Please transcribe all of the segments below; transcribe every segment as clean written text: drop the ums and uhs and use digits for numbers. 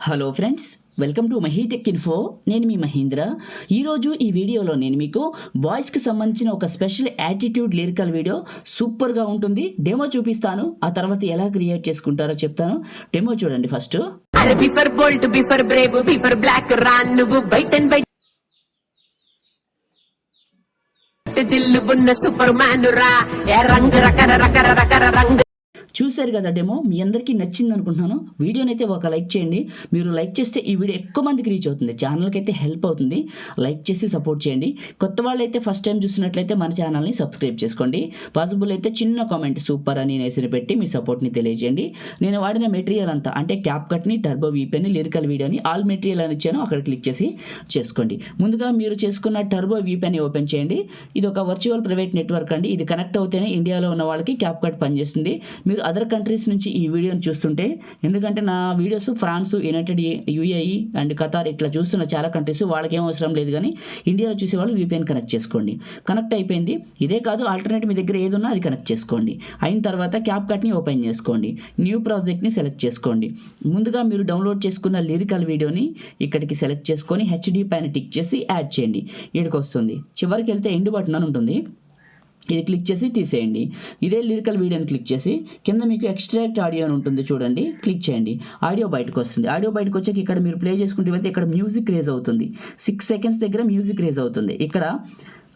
Hello friends, welcome to MahiTech info. నేను మీ మహేంద్ర. ఈరోజు ఈ వీడియోలో నేను మీకు బాయ్స్కి సంబంధించిన ఒక స్పెషల్ యాటిట్యూడ్ లిరికల్ వీడియో సూపర్గా ఉంటుంది. డెమో చూపిస్తాను, ఆ తర్వాత ఎలా క్రియేట్ చేసుకుంటారో చెప్తాను. డెమో చూడండి first. Before bolt, before brave, before black Ron, నువ్వు బయట దిల్లు ఉన్న సూపర్ మ్యాన్ రా, రంగు రకర రకర రకర రంగు. చూశారు కదా డెమో, మీ అందరికీ నచ్చింది అనుకుంటున్నాను. వీడియోనైతే ఒక లైక్ చేయండి. మీరు లైక్ చేస్తే ఈ వీడియో ఎక్కువ మందికి రీచ్ అవుతుంది, ఛానల్కి అయితే హెల్ప్ అవుతుంది. లైక్ చేసి సపోర్ట్ చేయండి. కొత్త వాళ్ళు అయితే ఫస్ట్ టైం చూస్తున్నట్లయితే మన ఛానల్ని సబ్స్క్రైబ్ చేసుకోండి. పాసిబుల్ అయితే చిన్న కామెంట్ సూపర్ అని నేసిన పెట్టి మీ సపోర్ట్ని తెలియజేయండి. నేను వాడిన మెటీరియల్ అంతా అంటే క్యాప్ కట్ని, టర్బో వీపీని, లిరికల్ వీడియోని ఆల్ మెటీరియల్ అని ఇచ్చాను, అక్కడ క్లిక్ చేసి చేసుకోండి. ముందుగా మీరు చేసుకున్న టర్బో వీపీని ఓపెన్ చేయండి. ఇది ఒక వర్చువల్ ప్రైవేట్ నెట్వర్క్ అండి. ఇది కనెక్ట్ అవుతేనే ఇండియాలో ఉన్న వాళ్ళకి క్యాప్ కట్ పనిచేస్తుంది. మీరు అదర్ కంట్రీస్ నుంచి ఈ వీడియోని చూస్తుంటే, ఎందుకంటే నా videos France, united UAE and Qatar ఇట్లా చూస్తున్న చాలా కంట్రీస్, వాళ్ళకి ఏం అవసరం లేదు. కానీ ఇండియాలో చూసే వాళ్ళు VPN కనెక్ట్ చేసుకోండి. కనెక్ట్ అయిపోయింది. ఇదే కాదు, ఆల్టర్నేట్ మీ దగ్గర ఏది ఉన్నా అది కనెక్ట్ చేసుకోండి. అయిన తర్వాత క్యాప్ కట్ని ఓపెన్ చేసుకోండి. న్యూ ప్రాజెక్ట్ని సెలెక్ట్ చేసుకోండి. ముందుగా మీరు డౌన్లోడ్ చేసుకున్న లిరికల్ వీడియోని ఇక్కడికి సెలెక్ట్ చేసుకొని HD పైన టిక్ చేసి యాడ్ చేయండి. ఇక్కడికి వస్తుంది. చివరికి వెళ్తే ఎండ్ బటన్ అని ఉంటుంది, ఇది క్లిక్ చేసి తీసేయండి. ఇదే లిరికల్ వీడియోని క్లిక్ చేసి కింద మీకు ఎక్స్ట్రాక్ట్ ఆడియో అని ఉంటుంది చూడండి, క్లిక్ చేయండి. ఆడియో బయటకు వస్తుంది. ఆడియో బయటకు వచ్చాక ఇక్కడ మీరు ప్లే చేసుకుంటూ వెళ్తే ఇక్కడ మ్యూజిక్ రేజ్ అవుతుంది. 6 సెకండ్స్ దగ్గర మ్యూజిక్ రేజ్ అవుతుంది. ఇక్కడ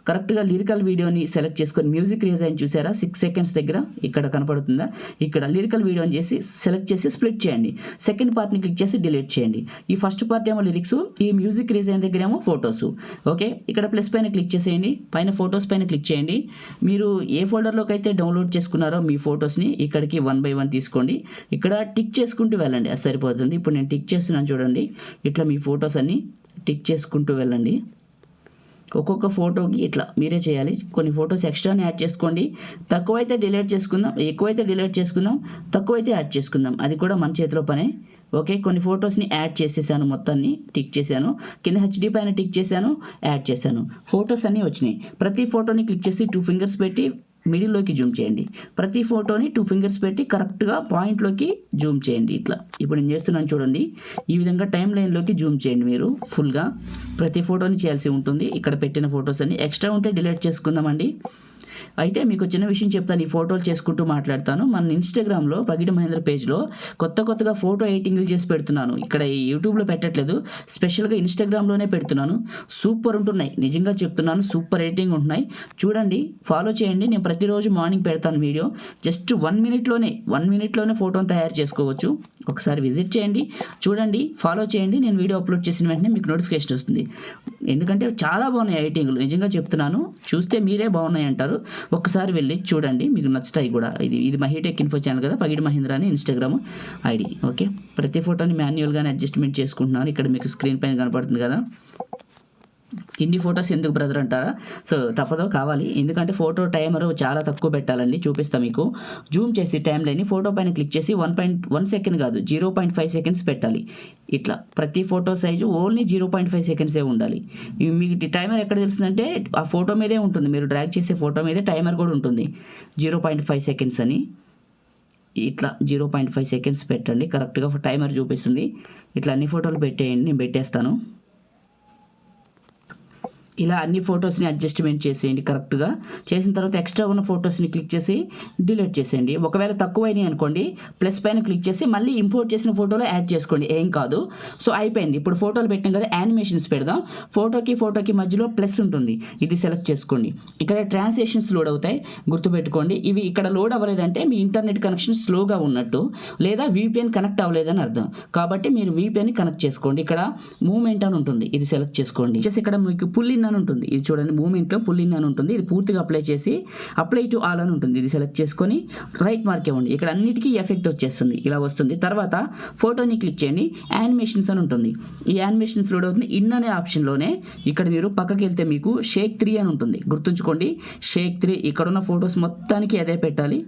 కరెక్ట్గా లిరికల్ వీడియోని సెలెక్ట్ చేసుకొని మ్యూజిక్ రేజ్ అని చూసారా, 6 సెకండ్స్ దగ్గర ఇక్కడ కనపడుతుందా. ఇక్కడ లిరికల్ వీడియోని చేసి సెలెక్ట్ చేసి స్ప్లిట్ చేయండి. సెకండ్ పార్ట్ని క్లిక్ చేసి డిలీట్ చేయండి. ఈ ఫస్ట్ పార్ట్ ఏమో లిరిక్స్, ఈ మ్యూజిక్ రేజ్ అయిన దగ్గర ఏమో ఫొటోస్. ఓకే, ఇక్కడ ప్లస్ పైన క్లిక్ చేసేయండి. పైన ఫొటోస్ పైన క్లిక్ చేయండి. మీరు ఏ ఫోల్డర్లోకి అయితే డౌన్లోడ్ చేసుకున్నారో మీ ఫొటోస్ని ఇక్కడికి 1 by 1 తీసుకోండి. ఇక్కడ టిక్ చేసుకుంటూ వెళ్ళండి, అది సరిపోతుంది. ఇప్పుడు నేను టిక్ చేస్తున్నాను చూడండి. ఇట్లా మీ ఫొటోస్ అన్ని టిక్ చేసుకుంటూ వెళ్ళండి. ఒక్కొక్క ఫోటోకి ఇట్లా మీరే చేయాలి. కొన్ని ఫొటోస్ ఎక్స్ట్రాని యాడ్ చేసుకోండి. తక్కువైతే డిలీట్ చేసుకుందాం, ఎక్కువైతే డిలీట్ చేసుకుందాం, తక్కువైతే యాడ్ చేసుకుందాం, అది కూడా మన చేతిలో పనే. ఓకే, కొన్ని ఫొటోస్ని యాడ్ చేసేసాను, మొత్తాన్ని టిక్ చేశాను. కింద HD పైన టిక్ చేశాను, యాడ్ చేశాను. ఫొటోస్ అన్నీ వచ్చినాయి. ప్రతి ఫోటోని క్లిక్ చేసి 2 ఫింగర్స్ పెట్టి మిడిల్లోకి జూమ్ చేయండి. ప్రతి ఫోటోని 2 ఫింగర్స్ పెట్టి కరెక్ట్గా పాయింట్లోకి జూమ్ చేయండి. ఇట్లా ఇప్పుడు నేను చేస్తున్నాను చూడండి. ఈ విధంగా టైం లైన్లోకి జూమ్ చేయండి. మీరు ఫుల్గా ప్రతి ఫోటోని చేయాల్సి ఉంటుంది. ఇక్కడ పెట్టిన ఫొటోస్ అన్ని ఎక్స్ట్రా ఉంటే డిలీట్ చేసుకుందామండి. అయితే మీకు చిన్న విషయం చెప్తాను, ఈ ఫోటోలు చేసుకుంటూ మాట్లాడతాను. మన ఇన్స్టాగ్రామ్లో పగిడి మహేంద్ర పేజ్లో కొత్తగా ఫోటో ఎడిటింగ్లు చేసి పెడుతున్నాను. ఇక్కడ యూట్యూబ్లో పెట్టట్లేదు, స్పెషల్గా ఇన్స్టాగ్రామ్లోనే పెడుతున్నాను. సూపర్ ఉంటున్నాయి, నిజంగా చెప్తున్నాను, సూపర్ ఎడిటింగ్ ఉంటున్నాయి. చూడండి, ఫాలో చేయండి. నేను ప్రతిరోజు మార్నింగ్ పెడతాను వీడియో. జస్ట్ 1 మినిట్లోనే ఫోటోని తయారు చేసుకోవచ్చు. ఒకసారి విజిట్ చేయండి, చూడండి, ఫాలో చేయండి. నేను వీడియో అప్లోడ్ చేసిన వెంటనే మీకు నోటిఫికేషన్ వస్తుంది. ఎందుకంటే చాలా బాగున్నాయి ఎడిటింగ్లు, నిజంగా చెప్తున్నాను. చూస్తే మీరే బాగున్నాయి అంటారు. ఒక్కసారి వెళ్ళి చూడండి, మీకు నచ్చుతాయి కూడా. ఇది మహీటెక్ ఇన్ఫో ఛానల్ కదా, పగిడి మహేంద్ర అని ఇన్స్టాగ్రామ్ ID. ఓకే, ప్రతి ఫోటోని మాన్యువల్గానే అడ్జస్ట్మెంట్ చేసుకుంటున్నాను. ఇక్కడ మీకు స్క్రీన్ పైన కనపడుతుంది కదా. ఇన్ని ఫొటోస్ ఎందుకు బ్రదర్ అంటారా? సో తప్పదో కావాలి, ఎందుకంటే ఫోటో టైమర్ చాలా తక్కువ పెట్టాలండి. చూపిస్తా మీకు. జూమ్ చేసి టైం లైన్ ఫోటో పైన క్లిక్ చేసి 1.1 సెకండ్ కాదు, 0.5 సెకండ్స్ పెట్టాలి. ఇట్లా ప్రతి ఫోటో సైజు ఓన్లీ 0.5 సెకండ్సే ఉండాలి. మీకు టైమర్ ఎక్కడ తెలుస్తుందంటే ఆ ఫోటో మీదే ఉంటుంది. మీరు డ్రాగ్ చేసే ఫోటో మీదే టైమర్ కూడా ఉంటుంది, 0.5 సెకండ్స్ అని. ఇట్లా 0.5 సెకండ్స్ పెట్టండి, కరెక్ట్గా టైమర్ చూపిస్తుంది. ఇట్లా అన్ని ఫోటోలు పెట్టేయండి, నేను పెట్టేస్తాను. ఇలా అన్ని ఫొటోస్ని అడ్జస్ట్మెంట్ చేసేయండి. కరెక్ట్గా చేసిన తర్వాత ఎక్స్ట్రా ఉన్న ఫొటోస్ని క్లిక్ చేసి డిలీట్ చేసేయండి. ఒకవేళ తక్కువైనాయి అనుకోండి, ప్లస్ పైన క్లిక్ చేసి మళ్ళీ ఇంపోర్ట్ చేసిన ఫోటోలో యాడ్ చేసుకోండి, ఏం కాదు. సో అయిపోయింది. ఇప్పుడు ఫోటోలు పెట్టాం కదా, యానిమేషన్స్ పెడదాం. ఫోటోకి మధ్యలో ప్లస్ ఉంటుంది, ఇది సెలెక్ట్ చేసుకోండి. ఇక్కడ ట్రాన్స్లేషన్స్ లోడ్ అవుతాయి, గుర్తుపెట్టుకోండి. ఇవి ఇక్కడ లోడ్ అవ్వలేదంటే మీ ఇంటర్నెట్ కనెక్షన్ స్లోగా ఉన్నట్టు, లేదా VPN కనెక్ట్ అవ్వలేదని అర్థం. కాబట్టి మీరు VPN కనెక్ట్ చేసుకోండి. ఇక్కడ మూవ్మెంట్ అని ఉంటుంది, ఇది సెలెక్ట్ చేసుకోండి. ఇక్కడ మీకు పుల్ ఇన్ అని ఉంటుంది, ఇది చూడండి. మూవ్మెంట్లో పుల్ ఇన్ అని ఉంటుంది, ఇది పూర్తిగా అప్లై చేసి అప్లై టు ఆల్ అని ఉంటుంది, ఇది సెలెక్ట్ చేసుకొని రైట్ మార్క్ ఇవ్వండి. ఇక్కడ అన్నిటికీ ఎఫెక్ట్ వచ్చేస్తుంది, ఇలా వస్తుంది. తర్వాత ఫోటోని క్లిక్ చేయండి, యానిమేషన్స్ అని ఉంటుంది. ఈ యానిమేషన్స్ లోడ్ అవుతుంది. ఇన్ అనే ఆప్షన్లోనే ఇక్కడ మీరు పక్కకి వెళ్తే మీకు షేక్ 3 అని ఉంటుంది, గుర్తుంచుకోండి. షేక్ 3 ఇక్కడ ఉన్న ఫొటోస్ మొత్తానికి అదే పెట్టాలి.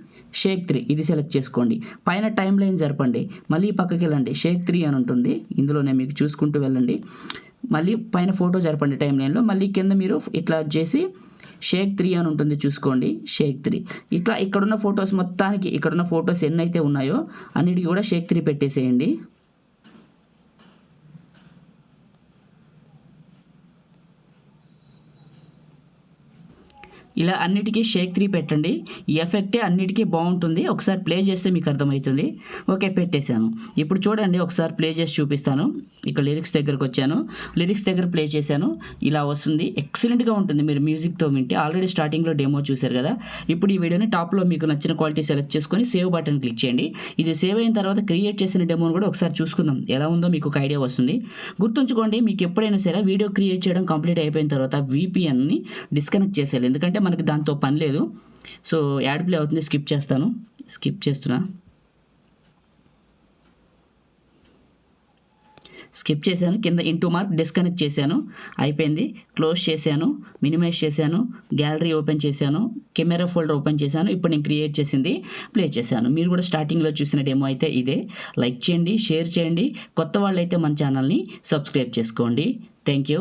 షేక్ 3 ఇది సెలెక్ట్ చేసుకోండి. పైన టైం లైన్ జరపండి, మళ్ళీ పక్కకి వెళ్ళండి, షేక్ 3 అని ఉంటుంది. ఇందులోనే మీకు చూసుకుంటూ వెళ్ళండి. మళ్ళీ పైన ఫోటో జరపండి టైం లైన్లో. మళ్ళీ కింద మీరు ఇట్లా చేసి షేక్ 3 అని ఉంటుంది, చూసుకోండి. షేక్ 3 ఇట్లా ఇక్కడున్న ఫొటోస్ మొత్తానికి, ఇక్కడున్న ఫొటోస్ ఎన్నైతే ఉన్నాయో అన్నిటికీ కూడా షేక్ 3 పెట్టేసేయండి. ఇలా అన్నిటికీ షేక్ 3 పెట్టండి. ఈ ఎఫెక్టే అన్నిటికీ బాగుంటుంది. ఒకసారి ప్లే చేస్తే మీకు అర్థమవుతుంది. ఓకే, పెట్టేశాను. ఇప్పుడు చూడండి, ఒకసారి ప్లే చేసి చూపిస్తాను. ఇక్కడ లిరిక్స్ దగ్గరకు వచ్చాను. లిరిక్స్ దగ్గర ప్లే చేశాను. ఇలా వస్తుంది. ఎక్సలెంట్గా ఉంటుంది మీరు మ్యూజిక్తో వింటే. ఆల్రెడీ స్టార్టింగ్లో డెమో చూశారు కదా. ఇప్పుడు ఈ వీడియోని టాప్లో మీకు నచ్చిన క్వాలిటీ సెలెక్ట్ చేసుకొని సేవ్ బటన్ క్లిక్ చేయండి. ఇది సేవ్ అయిన తర్వాత క్రియేట్ చేసిన డెమోని కూడా ఒకసారి చూసుకుందాం. ఎలా ఉందో మీకు ఒక ఐడియా వస్తుంది. గుర్తుంచుకోండి, మీకు ఎప్పుడైనా సరే వీడియో క్రియేట్ చేయడం కంప్లీట్ అయిపోయిన తర్వాత VPNని డిస్కనెక్ట్ చేసేయాలి. ఎందుకంటే మనకి దాంతో పని లేదు. సో యాడ్ ప్లే అవుతుంది. స్కిప్ చేస్తున్నా. స్కిప్ చేశాను. కింద ఇంటూ మార్క్ డిస్కనెక్ట్ చేశాను. అయిపోయింది. క్లోజ్ చేశాను. మినిమైజ్ చేశాను. గ్యాలరీ ఓపెన్ చేశాను. కెమెరా ఫోల్డర్ ఓపెన్ చేశాను. ఇప్పుడు నేను క్రియేట్ చేసింది ప్లే చేశాను. మీరు కూడా స్టార్టింగ్లో చూసిన డెమో అయితే ఇదే. లైక్ చేయండి, షేర్ చేయండి. కొత్త వాళ్ళు అయితే మన ఛానల్ని సబ్స్క్రైబ్ చేసుకోండి. Thank you.